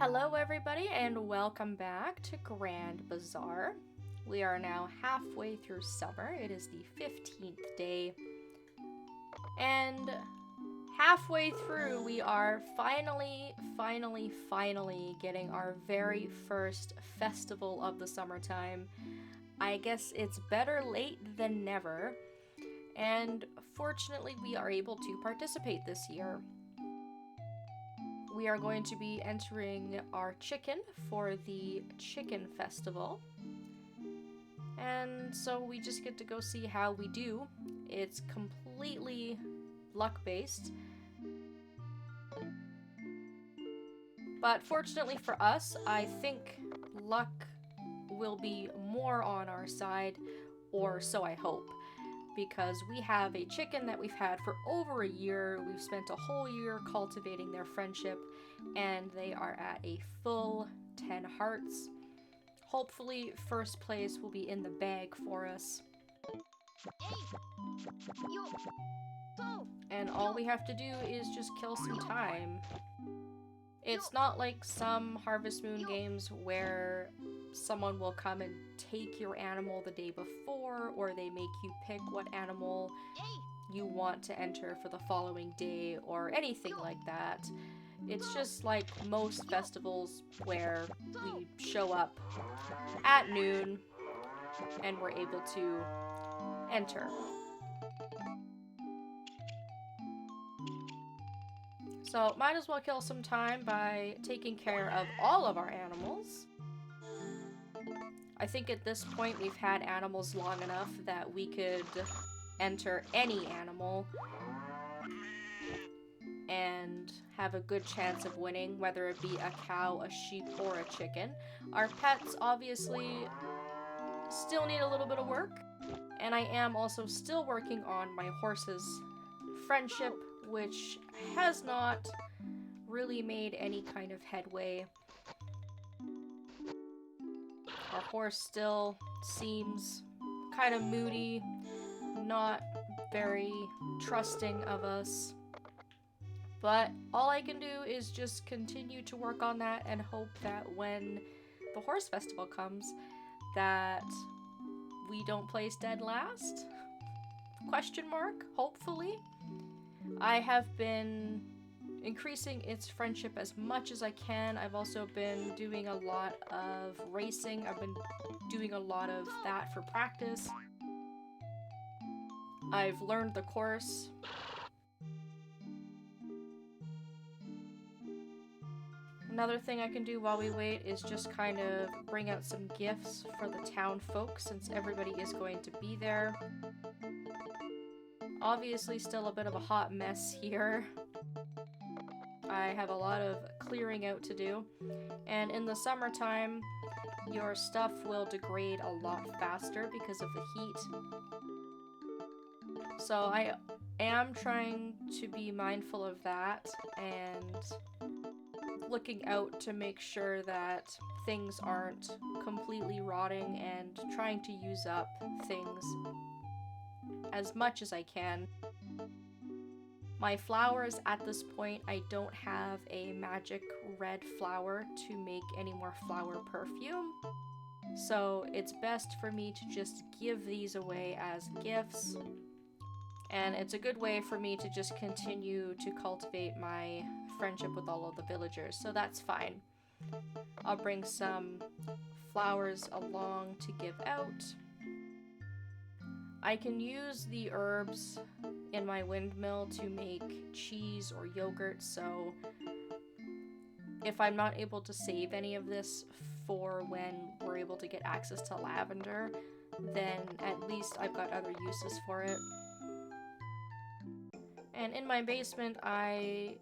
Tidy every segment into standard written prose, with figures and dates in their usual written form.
Hello everybody and welcome back to Grand Bazaar. We are now halfway through summer. It is the 15th day. And halfway through we are finally getting our very first festival of the summertime. I guess it's better late than never. And fortunately we are able to participate this year. We are going to be entering our chicken for the chicken festival. And so we just get to go see how we do. It's completely luck-based. But fortunately for us, I think luck will be more on our side, or so I hope. Because we have a chicken that we've had for over a year. We've spent a whole year cultivating their friendship, and they are at a full 10 hearts. Hopefully, first place will be in the bag for us. And all we have to do is just kill some time. It's not like some Harvest Moon games where someone will come and take your animal the day before, or they make you pick what animal you want to enter for the following day, or anything like that. It's just like most festivals where we show up at noon and we're able to enter. So might as well kill some time by taking care of all of our animals. I think at this point we've had animals long enough that we could enter any animal and have a good chance of winning, whether it be a cow, a sheep, or a chicken. Our pets obviously still need a little bit of work, and I am also still working on my horse's friendship, which has not really made any kind of headway. Our horse still seems kind of moody, not very trusting of us. But all I can do is just continue to work on that and hope that when the horse festival comes, that we don't place dead last? Question mark, hopefully. I have been increasing its friendship as much as I can. I've also been doing a lot of racing. I've been doing a lot of that for practice. I've learned the course. Another thing I can do while we wait is just kind of bring out some gifts for the town folks, since everybody is going to be there. Obviously still a bit of a hot mess here. I have a lot of clearing out to do, and in the summertime your stuff will degrade a lot faster because of the heat. So I am trying to be mindful of that and looking out to make sure that things aren't completely rotting, and trying to use up things as much as I can. My flowers, at this point, I don't have a magic red flower to make any more flower perfume. So it's best for me to just give these away as gifts. And it's a good way for me to just continue to cultivate my friendship with all of the villagers. So that's fine. I'll bring some flowers along to give out. I can use the herbs in my windmill to make cheese or yogurt, so if I'm not able to save any of this for when we're able to get access to lavender, then at least I've got other uses for it. And in my basement, I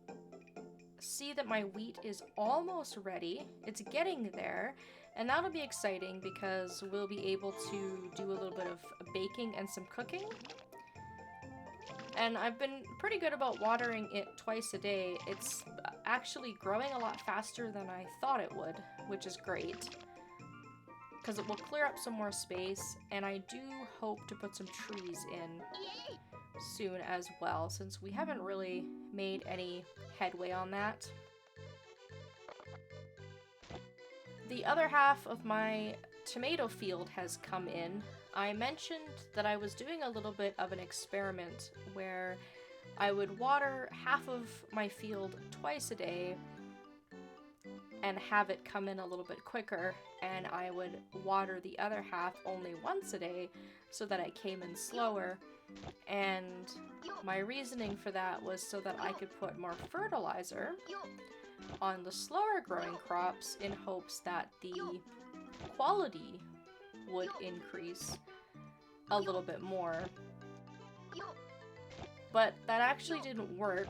see that my wheat is almost ready. It's getting there. And that'll be exciting because we'll be able to do a little bit of baking and some cooking. And I've been pretty good about watering it twice a day. It's actually growing a lot faster than I thought it would, which is great, because it will clear up some more space, and I do hope to put some trees in soon as well, since we haven't really made any headway on that. the other half of my tomato field has come in. I mentioned that I was doing a little bit of an experiment where I would water half of my field twice a day and have it come in a little bit quicker, and I would water the other half only once a day so that I came in slower. And my reasoning for that was so that I could put more fertilizer on the slower growing crops in hopes that the quality would increase a little bit more. But that actually didn't work.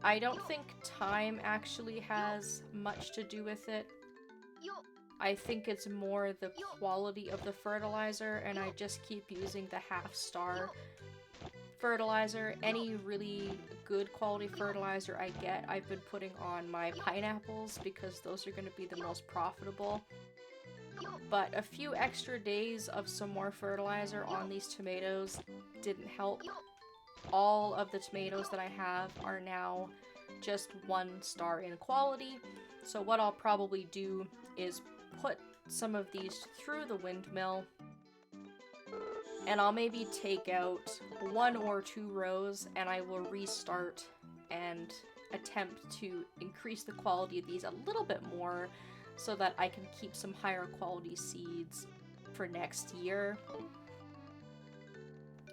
I don't think time actually has much to do with it. I think it's more the quality of the fertilizer, and I just keep using the half-star fertilizer. Any really good quality fertilizer I get, I've been putting on my pineapples because those are going to be the most profitable. But a few extra days of some more fertilizer on these tomatoes didn't help. All of the tomatoes that I have are now just 1 star in quality. So what I'll probably do is put some of these through the windmill, and I'll maybe take out 1 or 2 rows, and I will restart and attempt to increase the quality of these a little bit more so that I can keep some higher quality seeds for next year.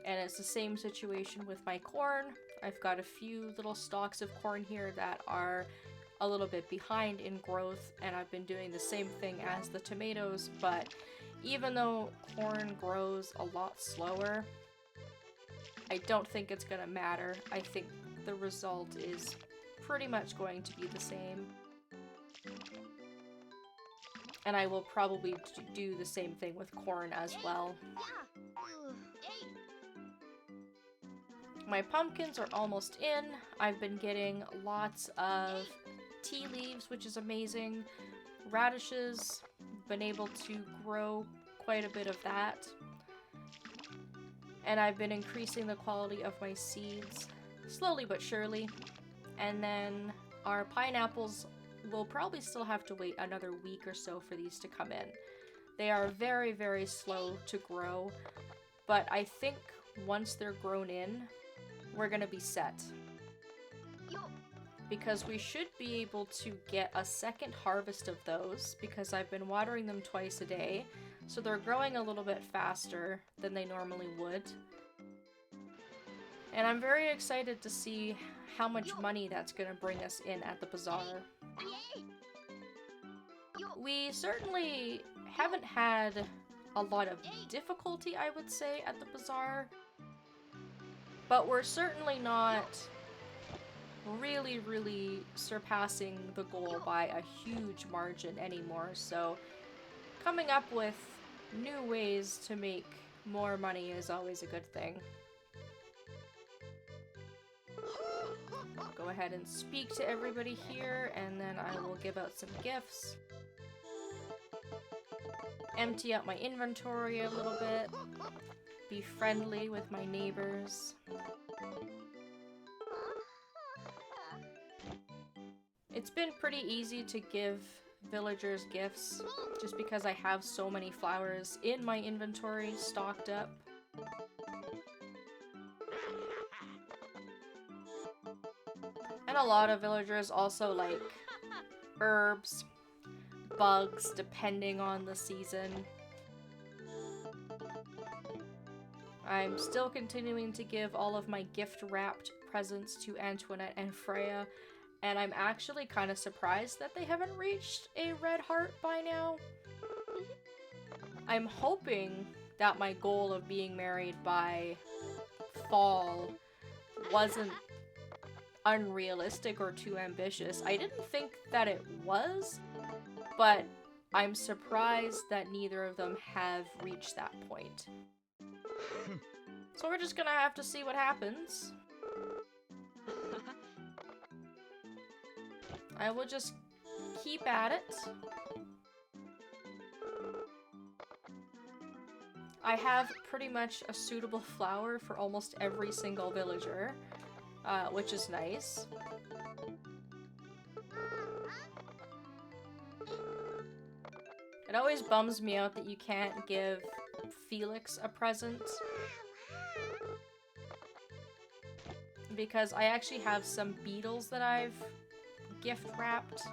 And it's the same situation with my corn. I've got a few little stalks of corn here that are a little bit behind in growth, and I've been doing the same thing as the tomatoes, but even though corn grows a lot slower, I don't think it's gonna matter. I think the result is pretty much going to be the same. And I will probably do the same thing with corn as well. My pumpkins are almost in. I've been getting lots of tea leaves, which is amazing. Radishes, been able to grow quite a bit of that. And I've been increasing the quality of my seeds, slowly but surely. And then our pineapples will probably still have to wait another week or so for these to come in. They are very, very slow to grow, but I think once they're grown in, we're gonna be set. Because we should be able to get a second harvest of those, because I've been watering them twice a day, so they're growing a little bit faster than they normally would. And I'm very excited to see how much money that's gonna bring us in at the bazaar. We certainly haven't had a lot of difficulty, I would say, at the bazaar. But we're certainly not really surpassing the goal by a huge margin anymore, so coming up with new ways to make more money is always a good thing. I'll go ahead and speak to everybody here, and then I will give out some gifts. Empty out my inventory a little bit. Be friendly with my neighbors. It's been pretty easy to give villagers gifts, just because I have so many flowers in my inventory stocked up. And a lot of villagers also like herbs, bugs, depending on the season. I'm still continuing to give all of my gift-wrapped presents to Antoinette and Freya, and I'm actually kind of surprised that they haven't reached a red heart by now. I'm hoping that my goal of being married by fall wasn't unrealistic or too ambitious. I didn't think that it was, but I'm surprised that neither of them have reached that point. So we're just gonna have to see what happens. I will just keep at it. I have pretty much a suitable flower for almost every single villager, which is nice. always bums me out that you can't give Felix a present. Because I actually have some beetles that I've gift wrapped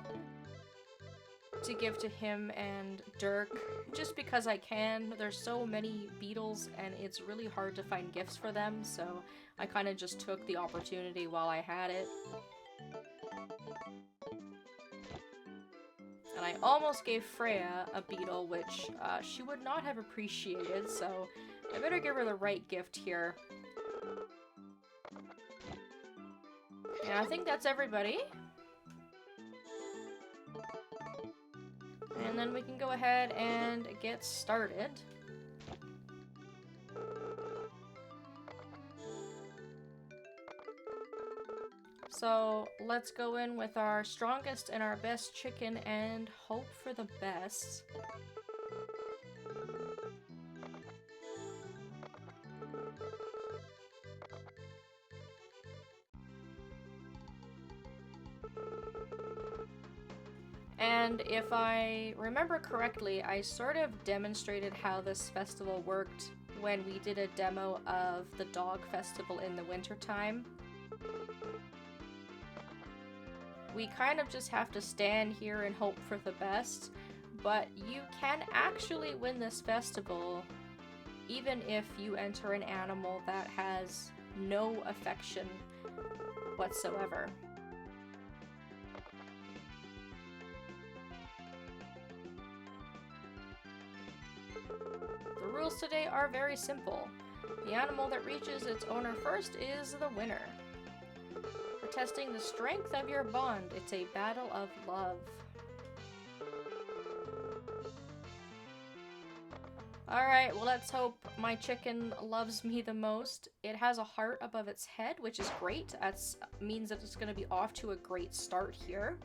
to give to him and Dirk, just because I can. There's so many beetles and it's really hard to find gifts for them, so I kind of just took the opportunity while I had it. And I almost gave Freya a beetle, which she would not have appreciated, so I better give her the right gift here. And I think that's everybody. And then we can go ahead and get started. So let's go in with our strongest and our best chicken and hope for the best. And if I remember correctly, I sort of demonstrated how this festival worked when we did a demo of the dog festival in the wintertime. We kind of just have to stand here and hope for the best, but you can actually win this festival even if you enter an animal that has no affection whatsoever. The rules today are very simple. The animal that reaches its owner first is the winner. We're testing the strength of your bond. It's a battle of love. Alright, well, let's hope my chicken loves me the most. It has a heart above its head, which is great. That means that it's going to be off to a great start here.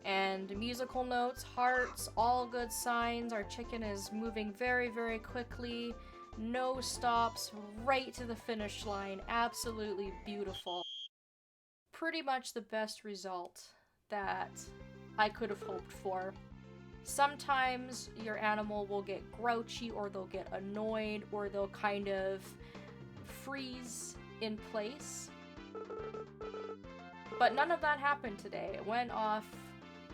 And musical notes, hearts, all good signs. Our chicken is moving very, very quickly. No stops, right to the finish line. Absolutely beautiful. Pretty much the best result that I could have hoped for. Sometimes your animal will get grouchy, or they'll get annoyed, or they'll kind of freeze in place. But none of that happened today. It went off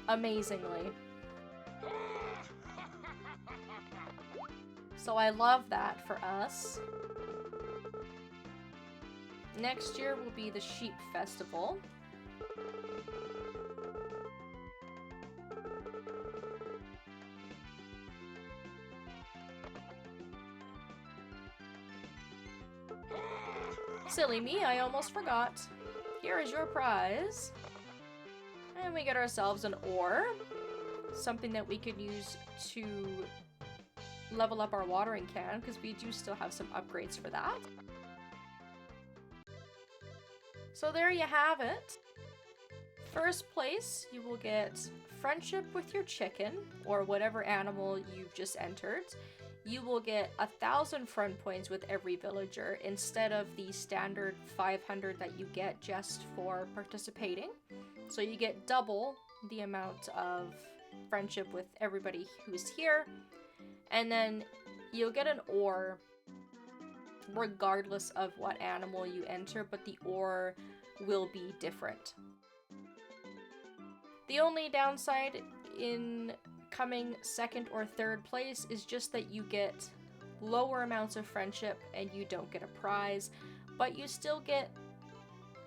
amazingly. So I love that for us. Next year will be the Sheep Festival. Silly me, I almost forgot. Here is your prize. And we get ourselves an ore. Something that we could use to level up our watering can, because we do still have some upgrades for that. So there you have it. First place, you will get friendship with your chicken, or whatever animal you've just entered. You will get 1,000 friend points with every villager, instead of the standard 500 that you get just for participating. So you get double the amount of friendship with everybody who's here. And then you'll get an ore regardless of what animal you enter, but the ore will be different. The only downside in coming second or third place is just that you get lower amounts of friendship and you don't get a prize, but you still get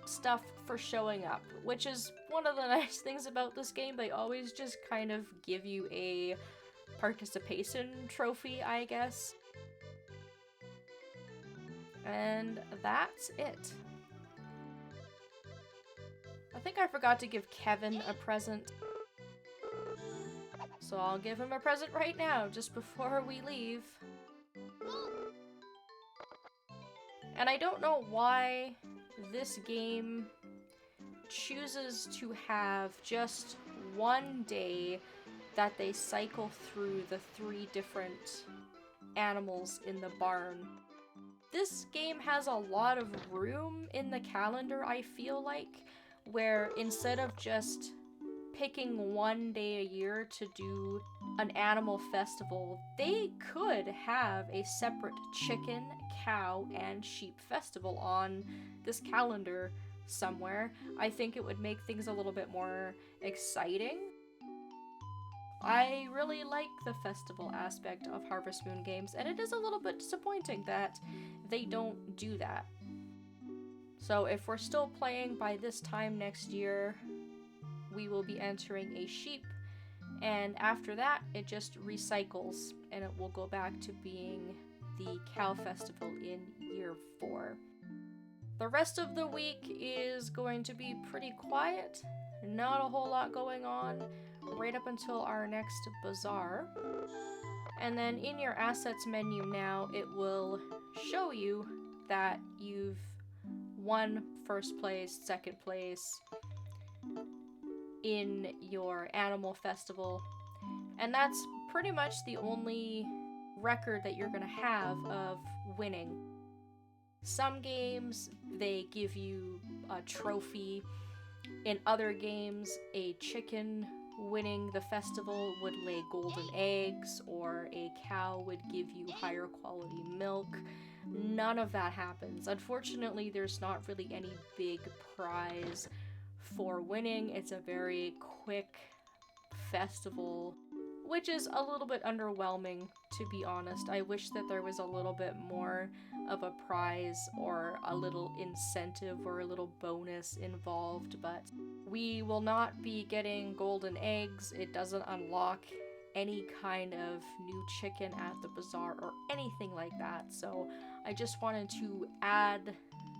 stuff for showing up, which is one of the nice things about this game. They always just kind of give you a participation trophy, I guess. And that's it. I think I forgot to give Kevin a present. So I'll give him a present right now, just before we leave. And I don't know why this game chooses to have just one day that they cycle through the 3 different animals in the barn. This game has a lot of room in the calendar, I feel like, where instead of just picking one day a year to do an animal festival, they could have a separate chicken, cow, and sheep festival on this calendar somewhere. I think it would make things a little bit more exciting. I really like the festival aspect of Harvest Moon games, and it is a little bit disappointing that they don't do that. So if we're still playing by this time next year, we will be entering a sheep, and after that it just recycles and it will go back to being the cow festival in year 4. The rest of the week is going to be pretty quiet, not a whole lot going on, right up until our next bazaar. And then in your assets menu now, it will show you that you've won first place, second place in your animal festival. And that's pretty much the only record that you're gonna have of winning. Some games, they give you a trophy. In other games, a chicken winning the festival would lay golden eggs, or a cow would give you higher quality milk. None of that happens. Unfortunately, there's not really any big prize for winning. It's a very quick festival, which is a little bit underwhelming, to be honest. I wish that there was a little bit more of a prize or a little incentive or a little bonus involved, but we will not be getting golden eggs. It doesn't unlock any kind of new chicken at the bazaar or anything like that, so I just wanted to add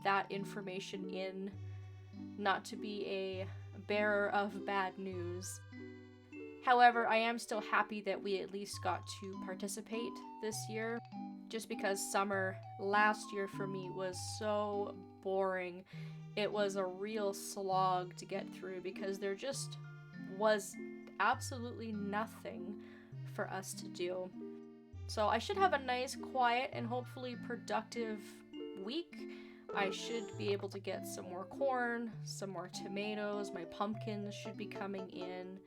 that information in, not to be a bearer of bad news. However, I am still happy that we at least got to participate this year, just because summer last year for me was so boring. It was a real slog to get through because there just was absolutely nothing for us to do. So I should have a nice, quiet, and hopefully productive week. I should be able to get some more corn, some more tomatoes, my pumpkins should be coming in,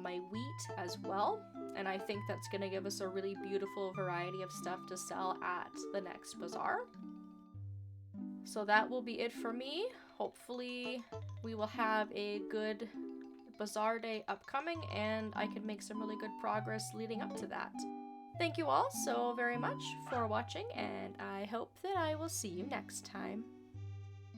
my wheat as well, and I think that's going to give us a really beautiful variety of stuff to sell at the next bazaar. So that will be it for me. Hopefully we will have a good bazaar day upcoming, and I can make some really good progress leading up to that. Thank you all so very much for watching, and I hope that I will see you next time.